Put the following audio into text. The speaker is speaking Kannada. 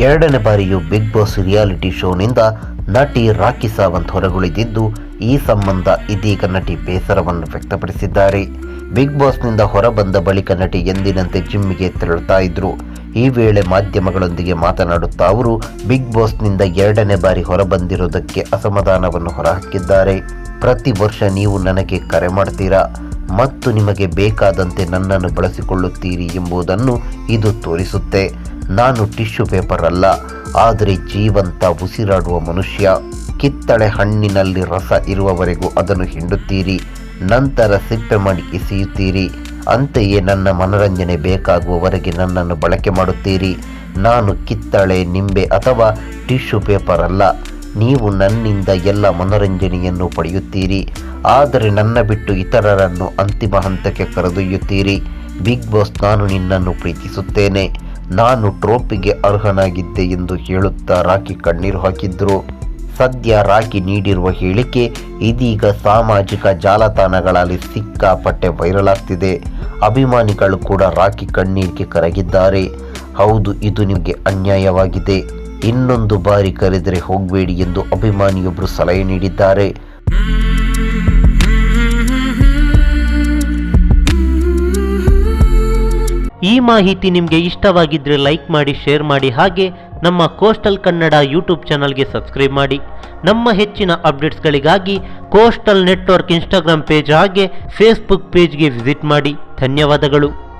2ನೇ ಬಾರಿಯೂ ಬಿಗ್ ಬಾಸ್ ರಿಯಾಲಿಟಿ ಶೋನಿಂದ ನಟಿ ರಾಖಿ ಸಾವಂತ್ ಹೊರಗುಳಿದಿದ್ದು, ಈ ಸಂಬಂಧ ಇದೀಗ ನಟಿ ಬೇಸರವನ್ನು ವ್ಯಕ್ತಪಡಿಸಿದ್ದಾರೆ. ಬಿಗ್ ಬಾಸ್ನಿಂದ ಹೊರಬಂದ ಬಳಿಕ ನಟಿ ಎಂದಿನಂತೆ ಜಿಮ್ಮಿಗೆ ತೆರಳುತ್ತಾ ಇದ್ರು. ಈ ವೇಳೆ ಮಾಧ್ಯಮಗಳೊಂದಿಗೆ ಮಾತನಾಡುತ್ತಾ ಅವರು ಬಿಗ್ ಬಾಸ್ನಿಂದ 2ನೇ ಬಾರಿ ಹೊರಬಂದಿರುವುದಕ್ಕೆ ಅಸಮಾಧಾನವನ್ನು ಹೊರಹಾಕಿದ್ದಾರೆ. ಪ್ರತಿ ವರ್ಷ ನೀವು ನನಗೆ ಕರೆ ಮಾಡ್ತೀರಾ ಮತ್ತು ನಿಮಗೆ ಬೇಕಾದಂತೆ ನನ್ನನ್ನು ಬಳಸಿಕೊಳ್ಳುತ್ತೀರಿ ಎಂಬುದನ್ನು ಇದು ತೋರಿಸುತ್ತೆ. ನಾನು ಟಿಶ್ಯೂ ಪೇಪರ್ ಅಲ್ಲ, ಆದರೆ ಜೀವಂತ ಉಸಿರಾಡುವ ಮನುಷ್ಯ. ಕಿತ್ತಳೆ ಹಣ್ಣಿನಲ್ಲಿ ರಸ ಇರುವವರೆಗೂ ಅದನ್ನು ಹಿಂಡುತ್ತೀರಿ, ನಂತರ ಸಿಪ್ಪೆ ಮಾಡಿ ಎಸೆಯುತ್ತೀರಿ. ಅಂತೆಯೇ ನನ್ನ ಮನರಂಜನೆ ಬೇಕಾಗುವವರೆಗೆ ನನ್ನನ್ನು ಬಳಕೆ ಮಾಡುತ್ತೀರಿ. ನಾನು ಕಿತ್ತಳೆ, ನಿಂಬೆ ಅಥವಾ ಟಿಶ್ಯೂ ಪೇಪರ್ ಅಲ್ಲ. ನೀವು ನನ್ನಿಂದ ಎಲ್ಲ ಮನೋರಂಜನೆಯನ್ನು ಪಡೆಯುತ್ತೀರಿ, ಆದರೆ ನನ್ನ ಬಿಟ್ಟು ಇತರರನ್ನು ಅಂತಿಮ ಹಂತಕ್ಕೆ ಕರೆದೊಯ್ಯುತ್ತೀರಿ. ಬಿಗ್ ಬಾಸ್, ನಾನು ನಿನ್ನನ್ನು ಪ್ರೀತಿಸುತ್ತೇನೆ, ನಾನು ಟ್ರೋಫಿಗೆ ಅರ್ಹನಾಗಿದ್ದೆ ಎಂದು ಹೇಳುತ್ತಾ ರಾಖಿ ಕಣ್ಣೀರು ಹಾಕಿದ್ರು. ಸದ್ಯ ರಾಖಿ ನೀಡಿರುವ ಹೇಳಿಕೆ ಇದೀಗ ಸಾಮಾಜಿಕ ಜಾಲತಾಣಗಳಲ್ಲಿ ಸಿಕ್ಕಾಪಟ್ಟೆ ವೈರಲ್ ಆಗ್ತಿದೆ. ಅಭಿಮಾನಿಗಳು ಕೂಡ ರಾಖಿ ಕಣ್ಣೀರಿಗೆ ಕರಗಿದ್ದಾರೆ. ಹೌದು, ಇದು ನಿಮಗೆ ಅನ್ಯಾಯವಾಗಿದೆ, ಇನ್ನೊಂದು ಬಾರಿ ಕರೆದರೆ ಹೋಗಬೇಡಿ ಎಂದು ಅಭಿಮಾನಿಯೊಬ್ಬರು ಸಲಹೆ ನೀಡಿದ್ದಾರೆ. ಈ ಮಾಹಿತಿ ನಿಮಗೆ ಇಷ್ಟವಾಗಿದ್ದರೆ ಲೈಕ್ ಮಾಡಿ, ಶೇರ್ ಮಾಡಿ, ಹಾಗೆ ನಮ್ಮ ಕೋಸ್ಟಲ್ ಕನ್ನಡ ಯೂಟ್ಯೂಬ್ ಚಾನಲ್ಗೆ ಸಬ್ಸ್ಕ್ರೈಬ್ ಮಾಡಿ. ನಮ್ಮ ಹೆಚ್ಚಿನ ಅಪ್ಡೇಟ್ಸ್ಗಳಿಗಾಗಿ ಕೋಸ್ಟಲ್ ನೆಟ್ವರ್ಕ್ ಇನ್ಸ್ಟಾಗ್ರಾಮ್ ಪೇಜ್ ಹಾಗೆ ಫೇಸ್ಬುಕ್ ಪೇಜ್ಗೆ ವಿಸಿಟ್ ಮಾಡಿ. ಧನ್ಯವಾದಗಳು.